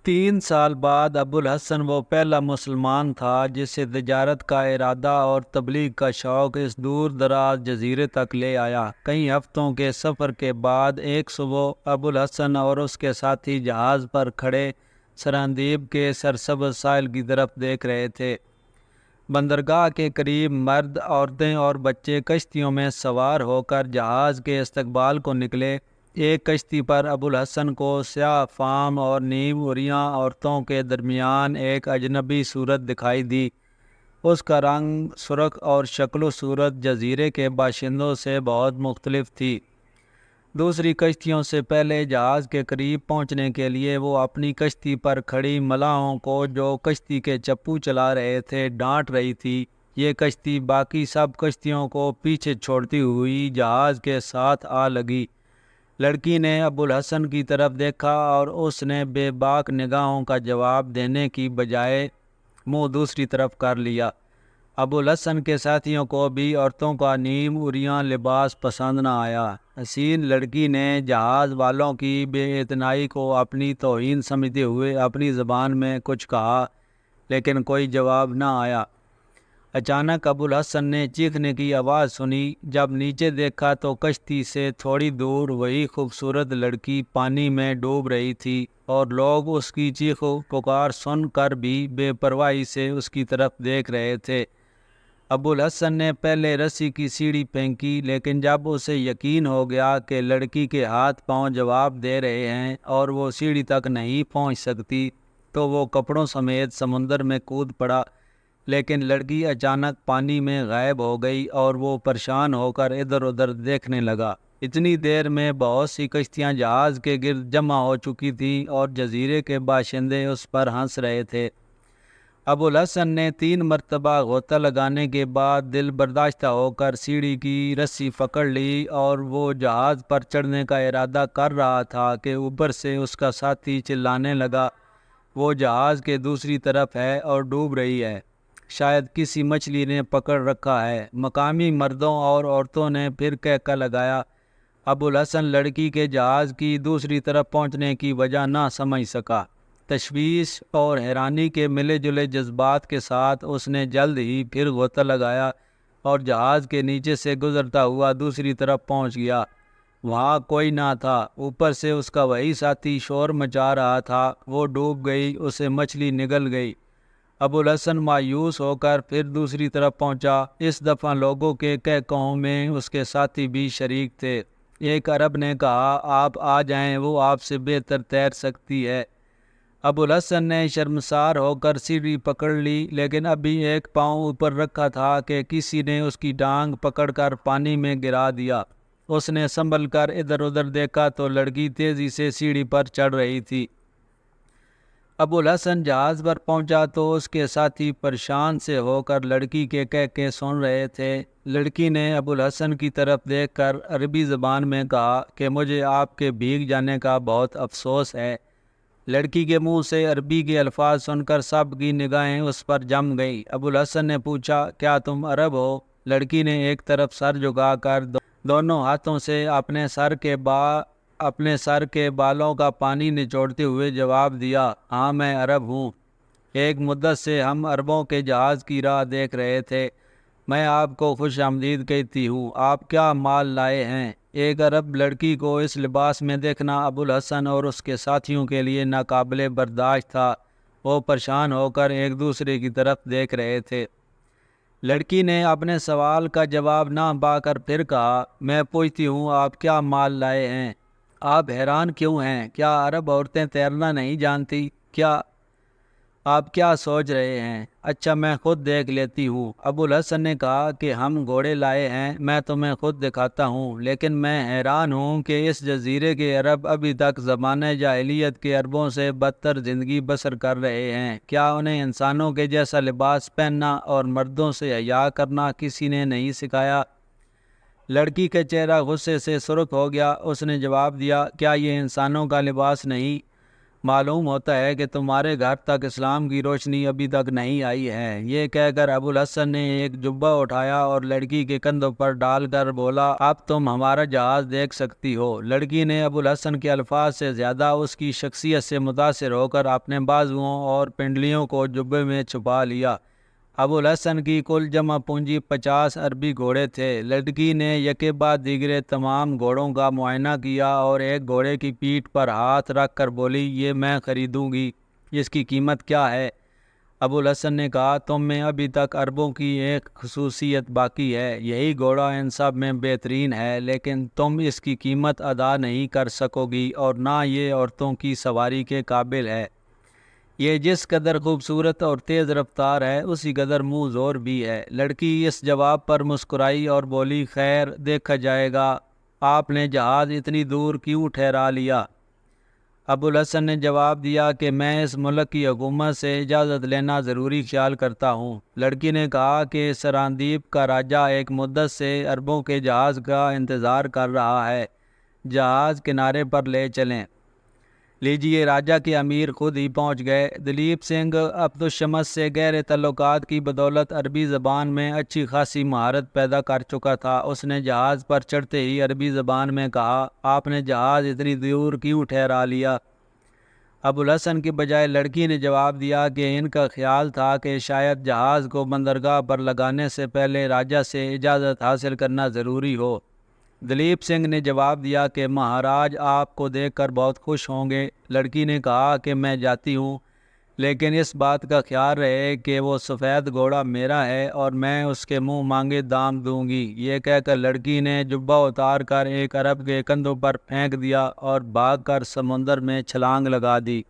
3 سال بعد ابوالحسن وہ پہلا مسلمان تھا جسے تجارت کا ارادہ اور تبلیغ کا شوق اس دور دراز جزیرے تک لے آیا۔ کئی ہفتوں کے سفر کے بعد ایک صبح ابوالحسن اور اس کے ساتھی جہاز پر کھڑے سراندیب کے سرسبز ساحل کی طرف دیکھ رہے تھے۔ بندرگاہ کے قریب مرد، عورتیں اور بچے کشتیوں میں سوار ہو کر جہاز کے استقبال کو نکلے۔ ایک کشتی پر ابوالحسن کو سیاہ فام اور نیم عریاں عورتوں کے درمیان ایک اجنبی صورت دکھائی دی۔ اس کا رنگ سرخ اور شکل و صورت جزیرے کے باشندوں سے بہت مختلف تھی۔ دوسری کشتیوں سے پہلے جہاز کے قریب پہنچنے کے لیے وہ اپنی کشتی پر کھڑی ملاحوں کو جو کشتی کے چپو چلا رہے تھے ڈانٹ رہی تھی۔ یہ کشتی باقی سب کشتیوں کو پیچھے چھوڑتی ہوئی جہاز کے ساتھ آ لگی۔ لڑکی نے ابوالحسن کی طرف دیکھا اور اس نے بے باک نگاہوں کا جواب دینے کی بجائے منہ دوسری طرف کر لیا۔ ابوالحسن کے ساتھیوں کو بھی عورتوں کا نیم عریاں لباس پسند نہ آیا۔ حسین لڑکی نے جہاز والوں کی بے اعتنائی کو اپنی توہین سمجھتے ہوئے اپنی زبان میں کچھ کہا، لیکن کوئی جواب نہ آیا۔ اچانک ابوالحسن نے چیخنے کی آواز سنی۔ جب نیچے دیکھا تو کشتی سے تھوڑی دور وہی خوبصورت لڑکی پانی میں ڈوب رہی تھی، اور لوگ اس کی چیخ و پکار سن کر بھی بے پرواہی سے اس کی طرف دیکھ رہے تھے۔ ابوالحسن نے پہلے رسی کی سیڑھی پھینکی، لیکن جب اسے یقین ہو گیا کہ لڑکی کے ہاتھ پاؤں جواب دے رہے ہیں اور وہ سیڑھی تک نہیں پہنچ سکتی، تو وہ کپڑوں سمیت سمندر میں کود پڑا۔ لیکن لڑکی اچانک پانی میں غائب ہو گئی اور وہ پریشان ہو کر ادھر ادھر دیکھنے لگا۔ اتنی دیر میں بہت سی کشتیاں جہاز کے گرد جمع ہو چکی تھیں اور جزیرے کے باشندے اس پر ہنس رہے تھے۔ ابوالحسن نے 3 مرتبہ غوطہ لگانے کے بعد دل برداشتہ ہو کر سیڑھی کی رسی پکڑ لی اور وہ جہاز پر چڑھنے کا ارادہ کر رہا تھا کہ اوپر سے اس کا ساتھی چلانے لگا، وہ جہاز کے دوسری طرف ہے اور ڈوب رہی ہے، شاید کسی مچھلی نے پکڑ رکھا ہے۔ مقامی مردوں اور عورتوں نے پھر کہکا لگایا۔ ابوالحسن لڑکی کے جہاز کی دوسری طرف پہنچنے کی وجہ نہ سمجھ سکا۔ تشویش اور حیرانی کے ملے جلے جذبات کے ساتھ اس نے جلد ہی پھر غوطہ لگایا اور جہاز کے نیچے سے گزرتا ہوا دوسری طرف پہنچ گیا۔ وہاں کوئی نہ تھا۔ اوپر سے اس کا وہی ساتھی شور مچا رہا تھا۔ وہ ڈوب گئی، اسے مچھلی نگل گئی۔ ابوالحسن مایوس ہو کر پھر دوسری طرف پہنچا۔ اس دفعہ لوگوں کے کہکہوں میں اس کے ساتھی بھی شریک تھے۔ ایک عرب نے کہا، آپ آ جائیں، وہ آپ سے بہتر تیر سکتی ہے۔ ابوالحسن نے شرمسار ہو کر سیڑھی پکڑ لی، لیکن ابھی ایک پاؤں اوپر رکھا تھا کہ کسی نے اس کی ٹانگ پکڑ کر پانی میں گرا دیا۔ اس نے سنبھل کر ادھر ادھر دیکھا تو لڑکی تیزی سے سیڑھی پر چڑھ رہی تھی۔ ابوالحسن جہاز پر پہنچا تو اس کے ساتھی پریشان سے ہو کر لڑکی کے کہکے سن رہے تھے۔ لڑکی نے ابوالحسن کی طرف دیکھ کر عربی زبان میں کہا کہ مجھے آپ کے بھیگ جانے کا بہت افسوس ہے۔ لڑکی کے منہ سے عربی کے الفاظ سن کر سب کی نگاہیں اس پر جم گئیں۔ ابوالحسن نے پوچھا، کیا تم عرب ہو؟ لڑکی نے ایک طرف سر جھکا کر دونوں ہاتھوں سے اپنے سر کے بالوں کا پانی نچوڑتے ہوئے جواب دیا، ہاں میں عرب ہوں۔ ایک مدت سے ہم عربوں کے جہاز کی راہ دیکھ رہے تھے۔ میں آپ کو خوش آمدید کہتی ہوں۔ آپ کیا مال لائے ہیں؟ ایک عرب لڑکی کو اس لباس میں دیکھنا ابوالحسن اور اس کے ساتھیوں کے لیے ناقابل برداشت تھا۔ وہ پریشان ہو کر ایک دوسرے کی طرف دیکھ رہے تھے۔ لڑکی نے اپنے سوال کا جواب نہ پا کر پھر کہا، میں پوچھتی ہوں آپ کیا مال لائے ہیں؟ آپ حیران کیوں ہیں؟ کیا عرب عورتیں تیرنا نہیں جانتی؟ آپ کیا سوچ رہے ہیں؟ اچھا میں خود دیکھ لیتی ہوں۔ ابوالحسن نے کہا کہ ہم گھوڑے لائے ہیں، میں تمہیں خود دکھاتا ہوں، لیکن میں حیران ہوں کہ اس جزیرے کے عرب ابھی تک زمانہ جاہلیت کے عربوں سے بدتر زندگی بسر کر رہے ہیں۔ کیا انہیں انسانوں کے جیسا لباس پہننا اور مردوں سے حیا کرنا کسی نے نہیں سکھایا؟ لڑکی کا چہرہ غصے سے سرخ ہو گیا۔ اس نے جواب دیا، کیا یہ انسانوں کا لباس نہیں؟ معلوم ہوتا ہے کہ تمہارے گھر تک اسلام کی روشنی ابھی تک نہیں آئی ہے۔ یہ کہہ کر ابو الحسن نے ایک جبہ اٹھایا اور لڑکی کے کندھوں پر ڈال کر بولا، اب تم ہمارا جہاز دیکھ سکتی ہو۔ لڑکی نے ابو الحسن کے الفاظ سے زیادہ اس کی شخصیت سے متاثر ہو کر اپنے بازوؤں اور پنڈلیوں کو جبے میں چھپا لیا۔ ابو الحسن کی کل جمع پونجی 50 عربی گھوڑے تھے۔ لڑکی نے یکے بعد دیگرے تمام گھوڑوں کا معائنہ کیا اور ایک گھوڑے کی پیٹھ پر ہاتھ رکھ کر بولی، یہ میں خریدوں گی، اس کی قیمت کیا ہے؟ ابو الحسن نے کہا، تم میں ابھی تک عربوں کی ایک خصوصیت باقی ہے، یہی گھوڑا ان سب میں بہترین ہے، لیکن تم اس کی قیمت ادا نہیں کر سکو گی اور نہ یہ عورتوں کی سواری کے قابل ہے۔ یہ جس قدر خوبصورت اور تیز رفتار ہے اسی قدر منہ زور بھی ہے۔ لڑکی اس جواب پر مسکرائی اور بولی، خیر دیکھا جائے گا، آپ نے جہاز اتنی دور کیوں ٹھہرا لیا؟ ابو الحسن نے جواب دیا کہ میں اس ملک کی حکومت سے اجازت لینا ضروری خیال کرتا ہوں۔ لڑکی نے کہا کہ سراندیپ کا راجہ ایک مدت سے عربوں کے جہاز کا انتظار کر رہا ہے، جہاز کنارے پر لے چلیں۔ لیجیے، راجہ کے امیر خود ہی پہنچ گئے۔ دلیپ سنگھ عبدالشمس سے گہرے تعلقات کی بدولت عربی زبان میں اچھی خاصی مہارت پیدا کر چکا تھا۔ اس نے جہاز پر چڑھتے ہی عربی زبان میں کہا، آپ نے جہاز اتنی دور کیوں ٹھہرا لیا؟ ابو الحسن کے بجائے لڑکی نے جواب دیا کہ ان کا خیال تھا کہ شاید جہاز کو بندرگاہ پر لگانے سے پہلے راجہ سے اجازت حاصل کرنا ضروری ہو۔ دلیپ سنگھ نے جواب دیا کہ مہاراج آپ کو دیکھ کر بہت خوش ہوں گے۔ لڑکی نے کہا کہ میں جاتی ہوں، لیکن اس بات کا خیال رہے کہ وہ سفید گھوڑا میرا ہے اور میں اس کے منہ مانگے دام دوں گی۔ یہ کہہ کر لڑکی نے جبہ اتار کر ایک عرب کے کندھوں پر پھینک دیا اور بھاگ کر سمندر میں چھلانگ لگا دی۔